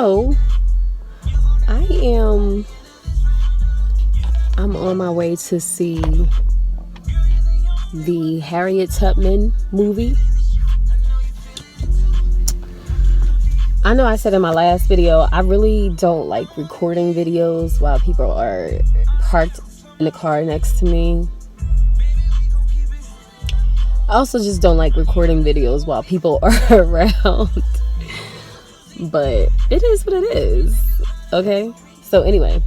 So I'm on my way to see the Harriet Tubman movie. I know I said in my last video, I really don't like recording videos while people are parked in the car next to me. I also just don't like recording videos while people are around. But it is what it is. Okay? So anyway,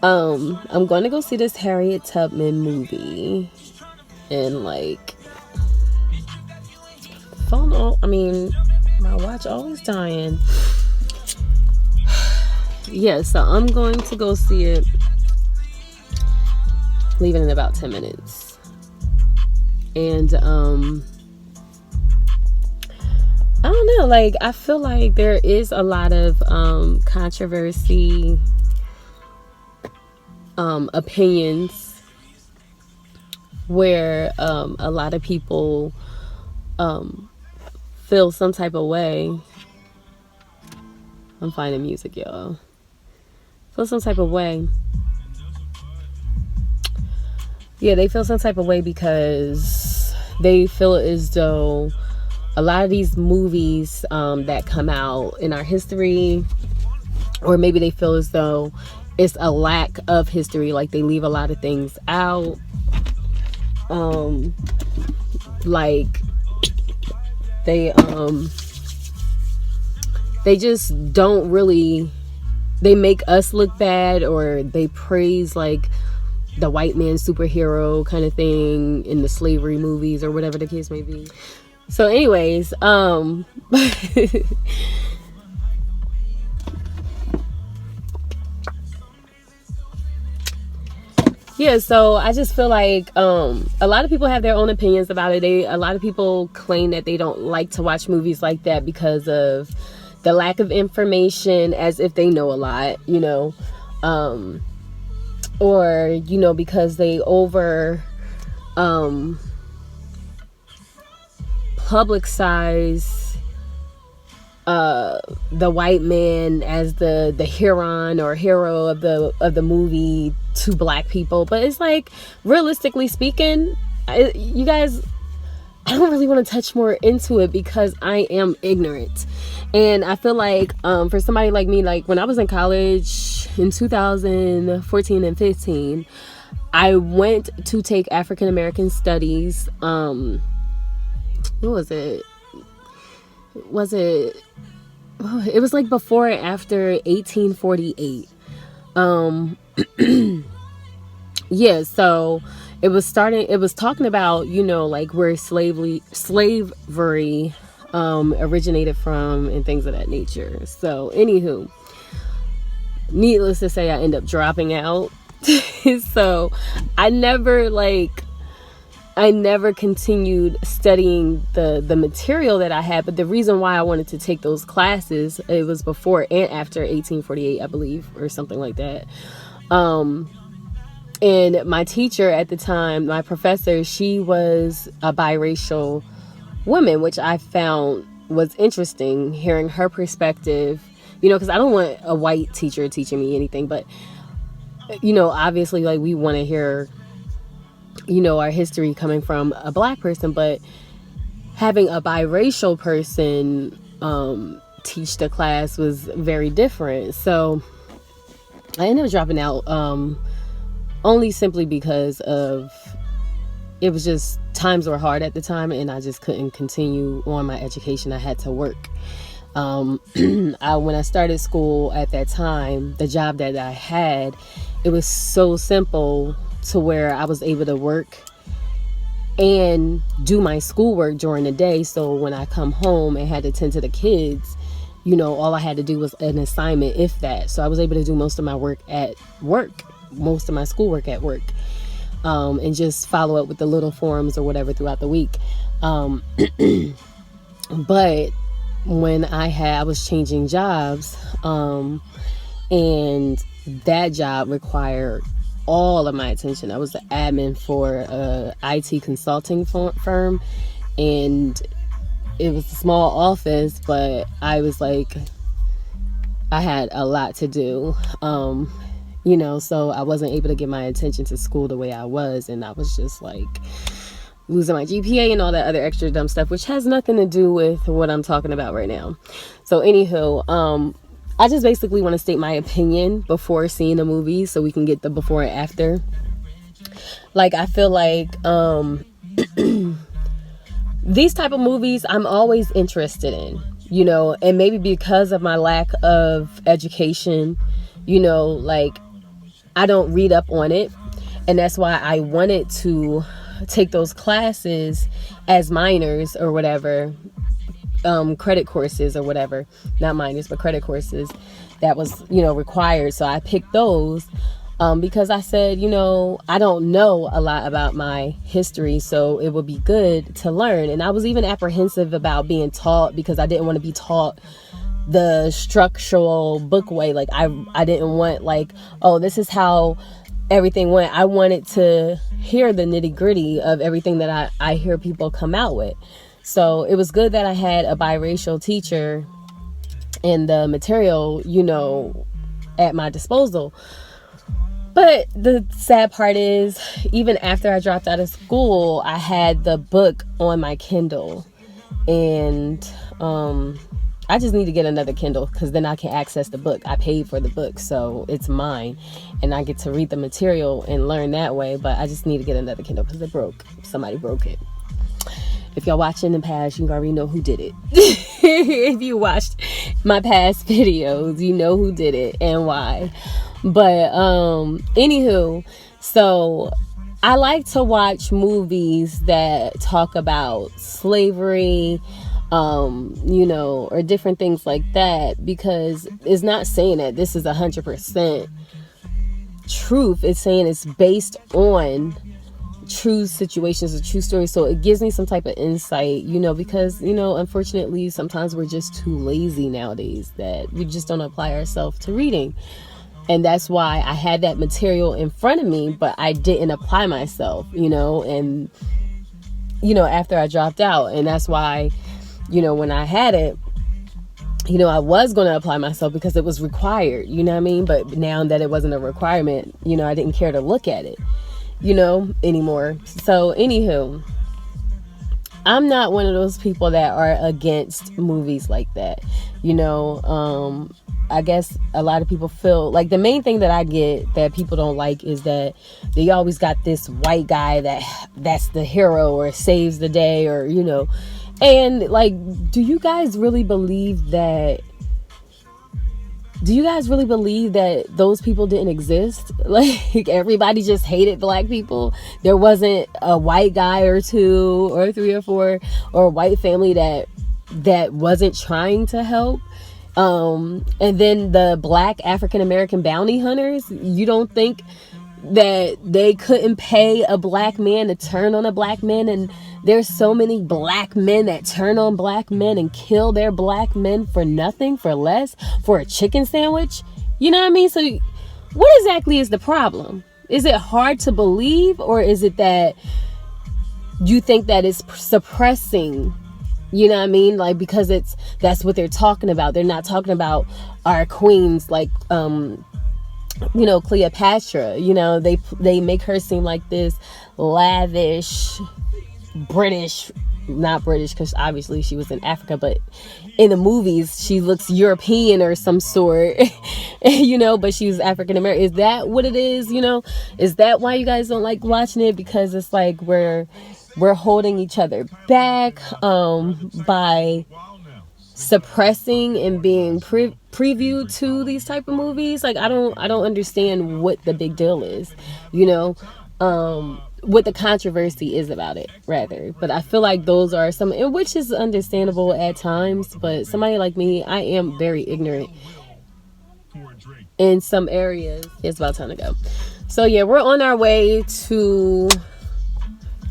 I'm going to go see this Harriet Tubman movie. And like, phone off. I mean, my watch always dying. Yeah, so I'm going to go see it. Leaving in about 10 minutes. And I don't know, like, I feel like there is a lot of controversy, opinions, where a lot of people feel some type of way. I'm finding music, y'all. Feel some type of way. Yeah, they feel some type of way because they feel as though a lot of these movies that come out in our history, or maybe they feel as though it's a lack of history, like they leave a lot of things out. Like they just don't really, they make us look bad, or they praise like the white man superhero kind of thing in the slavery movies, or whatever the case may be. So anyways, yeah, so I just feel like a lot of people have their own opinions about it. A lot of people claim that they don't like to watch movies like that because of the lack of information, as if they know a lot, you know, or, you know, because they over publicize the white man as the hero or hero of the movie to black people. But it's like, realistically speaking, you guys, I don't really want to touch more into it because I am ignorant. And I feel like for somebody like me, like when I was in college in 2014 and 15, I went to take African American studies. What was it? It was like before and after 1848. Yeah, so it was talking about, you know, like where slavery originated from and things of that nature. So anywho, needless to say, I end up dropping out. So I never continued studying the material that I had. But the reason why I wanted to take those classes, it was before and after 1848, I believe, or something like that. And my teacher at the time, my professor, she was a biracial woman, which I found was interesting, hearing her perspective, you know, because I don't want a white teacher teaching me anything, but, you know, obviously, like, we want to hear, you know, our history coming from a black person, but having a biracial person teach the class was very different. So I ended up dropping out only simply because of, it was just, times were hard at the time and I just couldn't continue on my education. I had to work. When I started school at that time, the job that I had, it was so simple to where I was able to work and do my schoolwork during the day. So when I come home and had to tend to the kids, you know, all I had to do was an assignment, if that. So I was able to do most of my work at work, most of my schoolwork at work, and just follow up with the little forums or whatever throughout the week. But when I was changing jobs, and that job required all of my attention. I was the admin for a IT consulting firm, and it was a small office, but I was like, I had a lot to do. So I wasn't able to give my attention to school the way I was, and I was just like losing my GPA and all that other extra dumb stuff, which has nothing to do with what I'm talking about right now. So anywho, I just basically want to state my opinion before seeing the movie so we can get the before and after. Like, I feel like these type of movies I'm always interested in, and maybe because of my lack of education, like, I don't read up on it, and that's why I wanted to take those classes as minors or whatever, credit courses or whatever, not minors but credit courses that was required. So I picked those because I said, I don't know a lot about my history, so it would be good to learn. And I was even apprehensive about being taught because I didn't want to be taught the structural book way. Like, I didn't want, like, oh, this is how everything went. I wanted to hear the nitty gritty of everything that I hear people come out with. So it was good that I had a biracial teacher and the material, at my disposal. But the sad part is, even after I dropped out of school, I had the book on my Kindle, and I just need to get another Kindle because then I can access the book. I paid for the book, so it's mine, and I get to read the material and learn that way. But I just need to get another Kindle because it broke. Somebody broke it. If y'all watching in the past, you already know who did it. If you watched my past videos, you know who did it and why. But anywho, so I like to watch movies that talk about slavery, or different things like that, because it's not saying that this is 100% truth. It's saying it's based on true situations or true stories. So it gives me some type of insight, because, unfortunately, sometimes we're just too lazy nowadays that we just don't apply ourselves to reading. And that's why I had that material in front of me, but I didn't apply myself, and, after I dropped out. And that's why, when I had it, I was going to apply myself because it was required, But now that it wasn't a requirement, I didn't care to look at it, anymore. So anywho, I'm not one of those people that are against movies like that. I guess a lot of people feel like the main thing that I get that people don't like is that they always got this white guy that's the hero or saves the day, or, and like, do you guys really believe that those people didn't exist? Like, everybody just hated black people. There wasn't a white guy or two or three or four or a white family that wasn't trying to help. And then the black African American bounty hunters, you don't think that they couldn't pay a black man to turn on a black man? And there's so many black men that turn on black men and kill their black men for nothing, for less, for a chicken sandwich. You know what I mean? So what exactly is the problem? Is it hard to believe, or is it that you think that it's suppressing? You know what I mean? Like, because that's what they're talking about. They're not talking about our queens like, Cleopatra. They make her seem like this lavish British, not British because obviously she was in Africa, but in the movies she looks European or some sort, but she was African American. Is that what it is? Is that why you guys don't like watching it? Because it's like we're holding each other back by suppressing and being previewed to these type of movies. Like, I don't understand what the big deal is, what the controversy is about it, rather. But I feel like those are some, which is understandable at times, but somebody like me, I am very ignorant in some areas. It's about time to go. So yeah, we're on our way to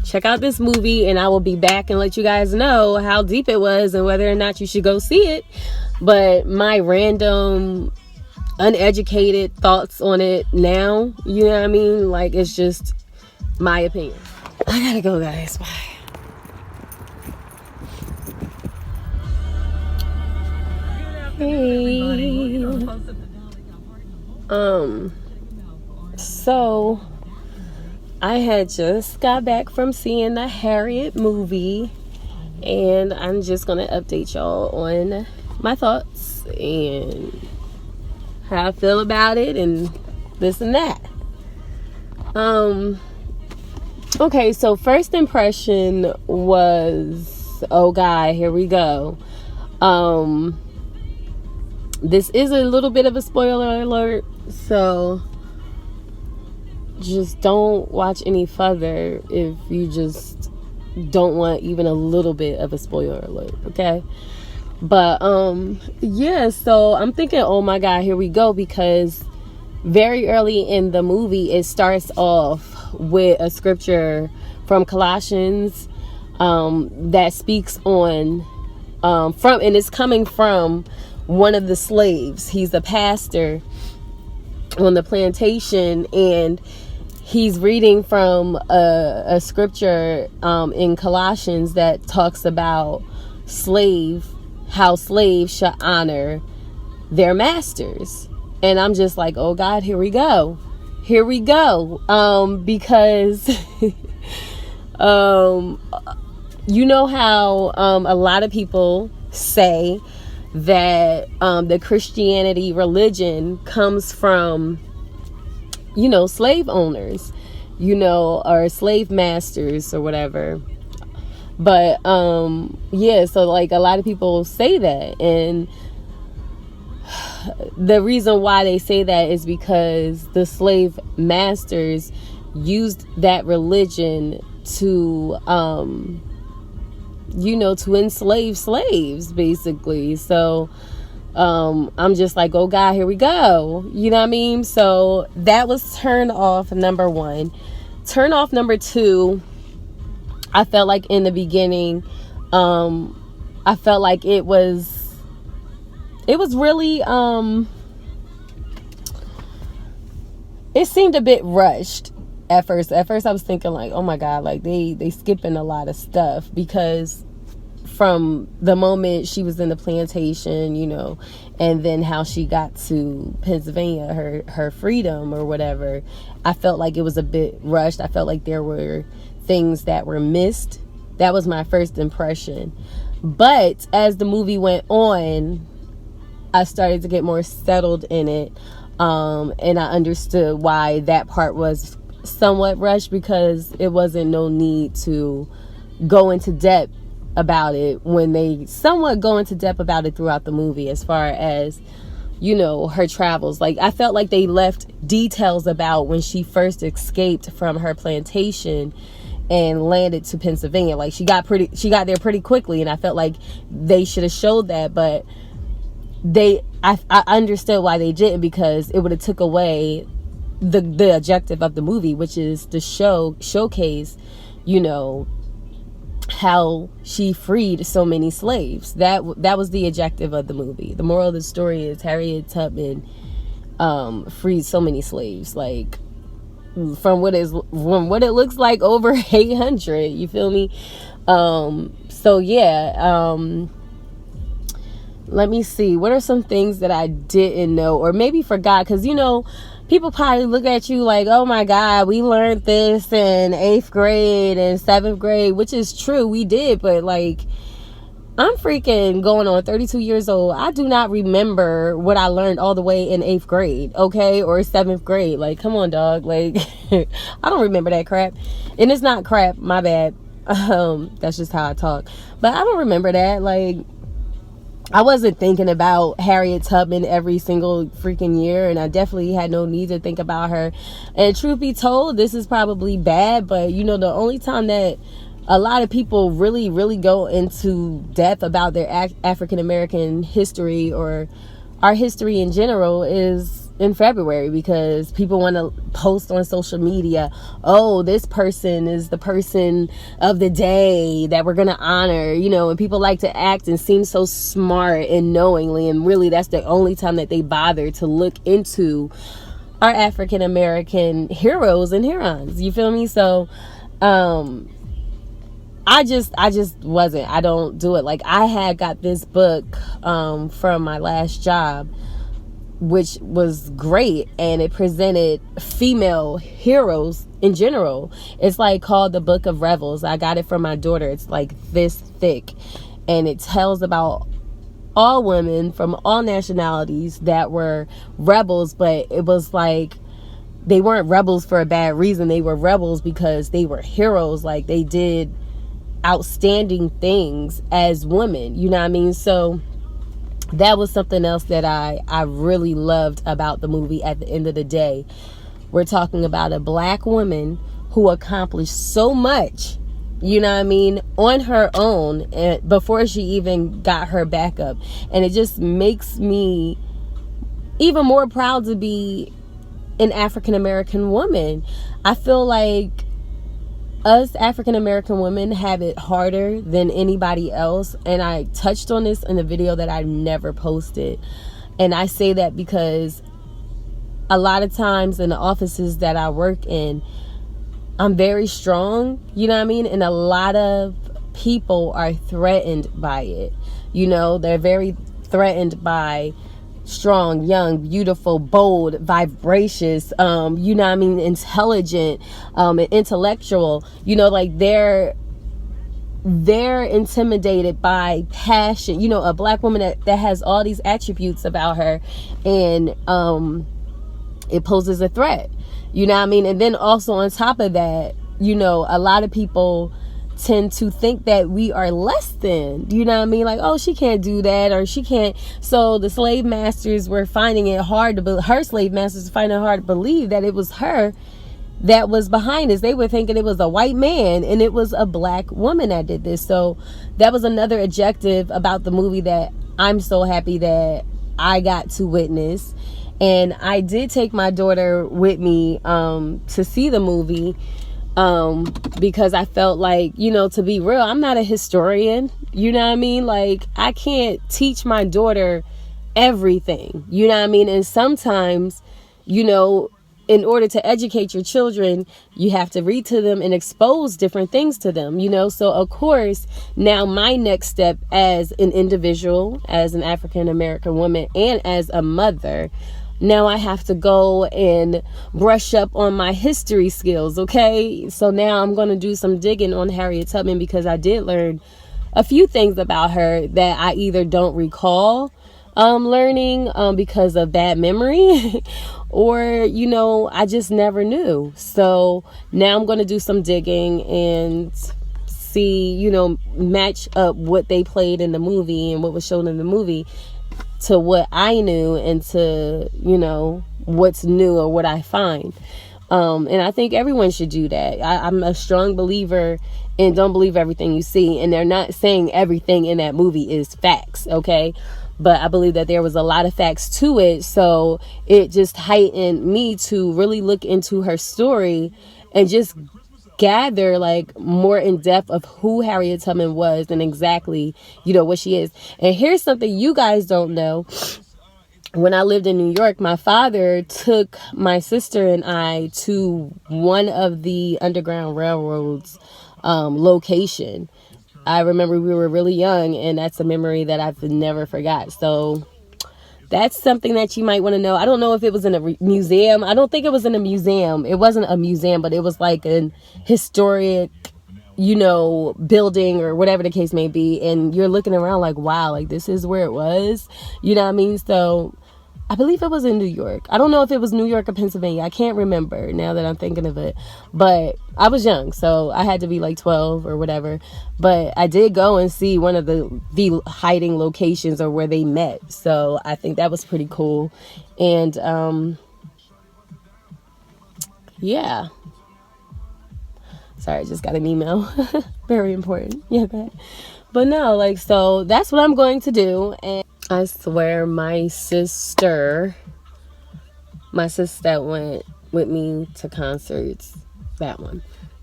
check out this movie, and I will be back and let you guys know how deep it was and whether or not you should go see it. But my random uneducated thoughts on it now, you know what I mean? Like, it's just my opinion. I gotta go, guys. Bye. Good Hey. So I had just got back from seeing the Harriet movie, and I'm just gonna update y'all on my thoughts and how I feel about it and this and that. Okay, so first impression was, oh God, here we go. This is a little bit of a spoiler alert, so just don't watch any further if you just don't want even a little bit of a spoiler alert, okay? But yeah, so I'm thinking, oh my God, here we go, because very early in the movie it starts off with a scripture from Colossians that speaks on from, and it's coming from one of the slaves. He's a pastor on the plantation, and he's reading from a scripture in Colossians that talks about how slaves should honor their masters. And I'm just like, oh God, here we go. Because you know how a lot of people say that the Christianity religion comes from, slave owners, or slave masters or whatever. But yeah, so like a lot of people say that, and the reason why they say that is because the slave masters used that religion to to enslave slaves, basically. So I'm just like, oh God, here we go. You know what I mean? So that was turn off number one. Turn off number two, I felt like in the beginning, I felt like it was really, it seemed a bit rushed at first. At first I was thinking like, oh my God, like they skipping a lot of stuff, because from the moment she was in the plantation, and then how she got to Pennsylvania, her freedom or whatever, I felt like it was a bit rushed. I felt like there were things that were missed. That was my first impression. But as the movie went on, I started to get more settled in it, and I understood why that part was somewhat rushed, because it wasn't no need to go into depth about it when they somewhat go into depth about it throughout the movie, as far as her travels. Like, I felt like they left details about when she first escaped from her plantation and landed to Pennsylvania. Like, she got there pretty quickly, and I felt like they should have showed that, but I understood why they didn't, because it would have took away the objective of the movie, which is to showcase how she freed so many slaves. That was the objective of the movie. The moral of the story is Harriet Tubman freed so many slaves, like from what it looks like, over 800. You feel me? So yeah. Let me see. What are some things that I didn't know or maybe forgot? Because, people probably look at you like, oh my God, we learned this in 8th grade and 7th grade, which is true. We did. But like, I'm freaking going on 32 years old. I do not remember what I learned all the way in 8th grade, okay? Or 7th grade. Like, come on, dog. Like, I don't remember that crap. And it's not crap. My bad. That's just how I talk. But I don't remember that. Like, I wasn't thinking about Harriet Tubman every single freaking year, and I definitely had no need to think about her. And truth be told, this is probably bad, but the only time that a lot of people really, really go into depth about their African American history or our history in general is in February, because people want to post on social media, oh, this person is the person of the day that we're going to honor, and people like to act and seem so smart and knowingly, and really that's the only time that they bother to look into our African American heroes and heroines. You feel me? So I just wasn't. I don't do it. Like, I had got this book from my last job, which was great, and it presented female heroes in general. It's like called the Book of Rebels. I got it from my daughter. It's like this thick, and it tells about all women from all nationalities that were rebels, but it was like they weren't rebels for a bad reason. They were rebels because they were heroes. Like, they did outstanding things as women, you know what I mean? So that was something else that I really loved about the movie. At the end of the day, we're talking about a black woman who accomplished so much, you know what I mean, on her own, and before she even got her backup. And it just makes me even more proud to be an African American woman. I feel like us African American women have it harder than anybody else, and I touched on this in a video that I never posted. And I say that because a lot of times in the offices that I work in, I'm very strong, you know what I mean, and a lot of people are threatened by it. You know, they're very threatened by strong, young, beautiful, bold, vivacious, you know what I mean, intelligent, intellectual. You know, like, they're intimidated by passion. You know, a black woman that has all these attributes about her, and it poses a threat, you know what I mean? And then also on top of that, you know, a lot of people tend to think that we are less than, you know what I mean? Like, oh, she can't do that, or she can't. So the slave masters were finding it hard to her slave masters finding it hard to believe that it was her that was behind this. They were thinking it was a white man, and it was a black woman that did this. So that was another adjective about the movie that I'm so happy that I got to witness. And I did take my daughter with me to see the movie, because I felt like, you know, to be real, I'm not a historian, you know what I mean? Like, I can't teach my daughter everything, you know what I mean? And sometimes, you know, in order to educate your children, you have to read to them and expose different things to them, you know? So of course, now my next step as an individual, as an African American woman, and as a mother, now I have to go and brush up on my history skills, okay? So now I'm going to do some digging on Harriet Tubman, because I did learn a few things about her that I either don't recall learning because of bad memory or, you know, I just never knew. So now I'm going to do some digging and see, you know, match up what they played in the movie and what was shown in the movie to what I knew, and to, you know, what's new or what I find. And I think everyone should do that. I'm a strong believer in don't believe everything you see. And they're not saying everything in that movie is facts, okay? But I believe that there was a lot of facts to it. So it just heightened me to really look into her story and just gather like more in depth of who Harriet Tubman was and exactly, you know, what she is. And here's something you guys don't know. When I lived in New York, my father took my sister and I to one of the Underground Railroad's location. I remember we were really young, and that's a memory that I've never forgot. So that's something that you might want to know. I don't know if it was in a museum. I don't think it was in a museum. It wasn't a museum, but it was like an historic, you know, building or whatever the case may be. And you're looking around like, wow, like this is where it was. You know what I mean? So I believe it was in New York. I don't know if it was New York or Pennsylvania. I can't remember now that I'm thinking of it. But I was young, so I had to be like 12 or whatever. But I did go and see one of the hiding locations or where they met. So I think that was pretty cool. And yeah. Sorry, I just got an email. Very important. Yeah, go ahead. But no, like, so that's what I'm going to do. And I swear my sister that went with me to concerts, that one,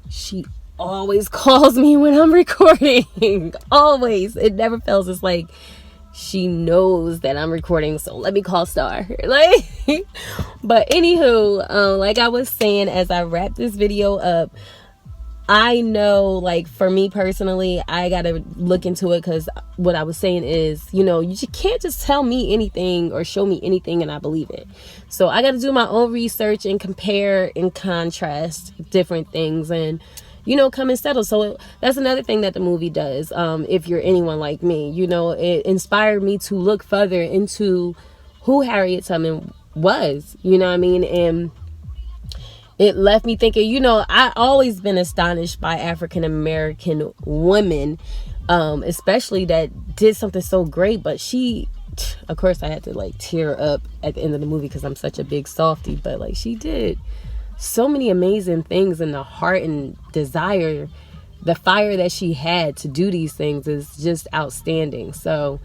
she always calls me when I'm recording. Always. It never fails. It's like she knows that I'm recording, so let me call Star. Like, but anywho, like I was saying as I wrap this video up, I know, like, for me personally, I gotta look into it, because what I was saying is, you know, you just can't just tell me anything or show me anything and I believe it. So I gotta do my own research and compare and contrast different things, and, you know, come and settle. So that's another thing that the movie does. If you're anyone like me, you know, it inspired me to look further into who Harriet Tubman was, you know what I mean? And it left me thinking, you know, I always been astonished by African American women, especially that did something so great. But she, of course, I had to like tear up at the end of the movie because I'm such a big softie. But like, she did so many amazing things, and the heart and desire, the fire that she had to do these things is just outstanding. So,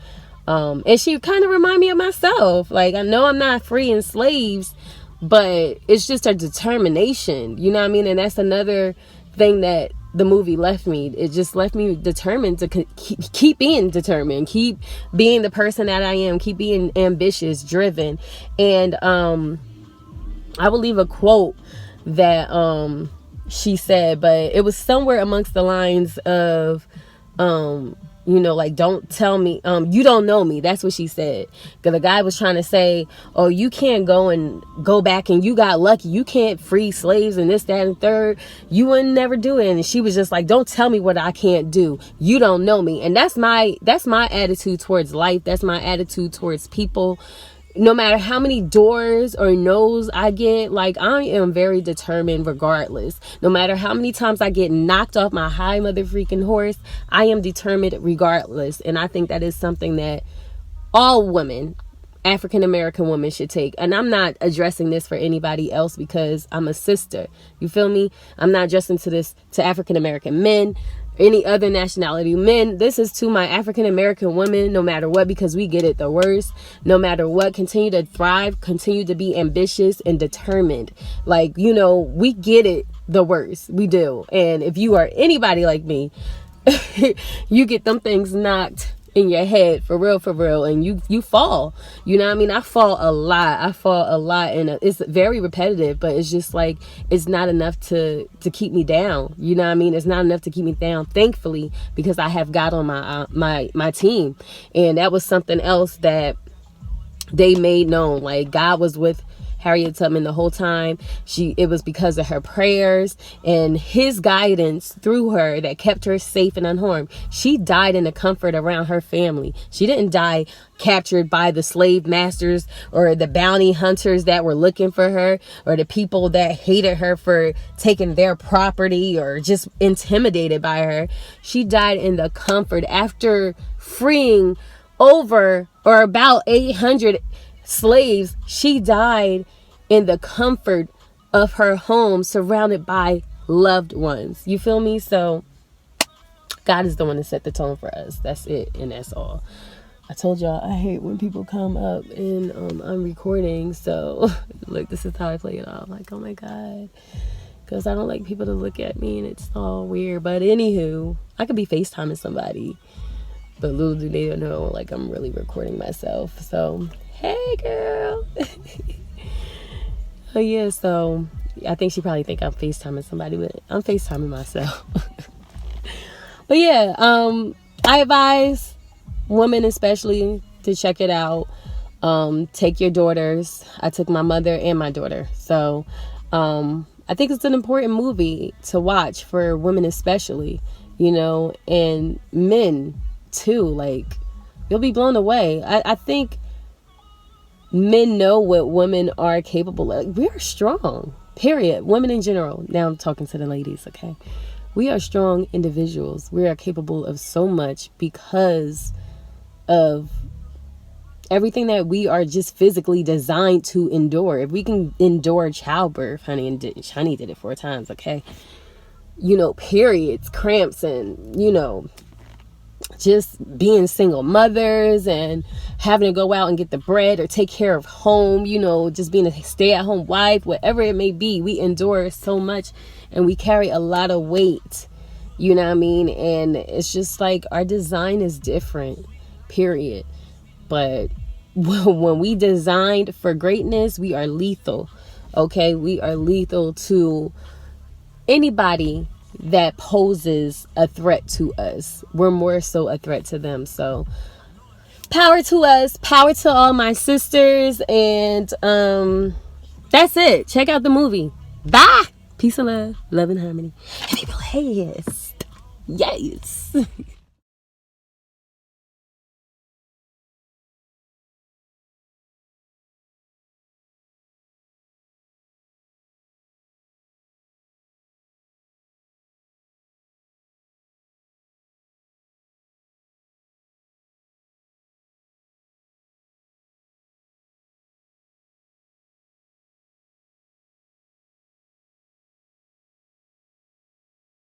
and she kind of remind me of myself. Like, I know I'm not freeing slaves, but it's just a determination, you know what I mean? And that's another thing that the movie left me. It just left me determined to keep being determined, keep being the person that I am, keep being ambitious, driven. And I will leave a quote that she said, but it was somewhere amongst the lines of, you know, like, don't tell me, you don't know me. That's what she said. Because the guy was trying to say, oh, you can't go back and you got lucky. You can't free slaves and this, that, and third. You would never do it. And she was just like, don't tell me what I can't do. You don't know me. And that's my attitude towards life. That's my attitude towards people. No matter how many doors or no's I get, like, I am very determined regardless. No matter how many times I get knocked off my high mother freaking horse, I am determined regardless. And I think that is something that all women, African American women, should take. And I'm not addressing this for anybody else because I'm a sister. You feel me? I'm not addressing to African American men, any other nationality men. This is to my African American women, no matter what, because we get it the worst. No matter what, continue to thrive, continue to be ambitious and determined. Like, you know, we get it the worst. We do. And if you are anybody like me, you get them things knocked in your head for real, and you fall. You know what I mean? I fall a lot, and it's very repetitive, but it's just like, it's not enough to keep me down. You know what I mean? It's not enough to keep me down, thankfully, because I have God on my team. And that was something else that they made known. Like, God was with Harriet Tubman the whole time. It was because of her prayers and his guidance through her that kept her safe and unharmed. She died in the comfort around her family. She didn't die captured by the slave masters or the bounty hunters that were looking for her, or the people that hated her for taking their property or just intimidated by her. She died in the comfort after freeing over or about 800 slaves. She died in the comfort of her home, surrounded by loved ones. You feel me? So God is the one that set the tone for us. That's it, and that's all. I told y'all I hate when people come up and I'm recording. So look, this is how I play it off. Like, oh my God, because I don't like people to look at me and it's all weird. But anywho, I could be FaceTiming somebody, but little do they know, like, I'm really recording myself. So hey girl. Oh yeah, so I think she probably think I'm FaceTiming somebody, but I'm FaceTiming myself. But yeah, I advise women especially to check it out. Take your daughters. I took my mother and my daughter. So I think it's an important movie to watch for women especially, you know, and men too. Like, you'll be blown away. I think men know what women are capable of. We are strong, period. Women in general. Now I'm talking to the ladies, okay? We are strong individuals. We are capable of so much because of everything that we are just physically designed to endure. If we can endure childbirth, honey, and honey did it 4 times, okay? You know, periods, cramps, and, you know, just being single mothers and having to go out and get the bread or take care of home, you know, just being a stay-at-home wife, whatever it may be. We endure so much and we carry a lot of weight, you know what I mean? And it's just like, our design is different, period. But when we designed for greatness, we are lethal, okay? We are lethal to anybody that poses a threat to us. We're more so a threat to them. So power to us, power to all my sisters, and that's it. Check out the movie. Bye. Peace and love and harmony. And be blessed. Yes.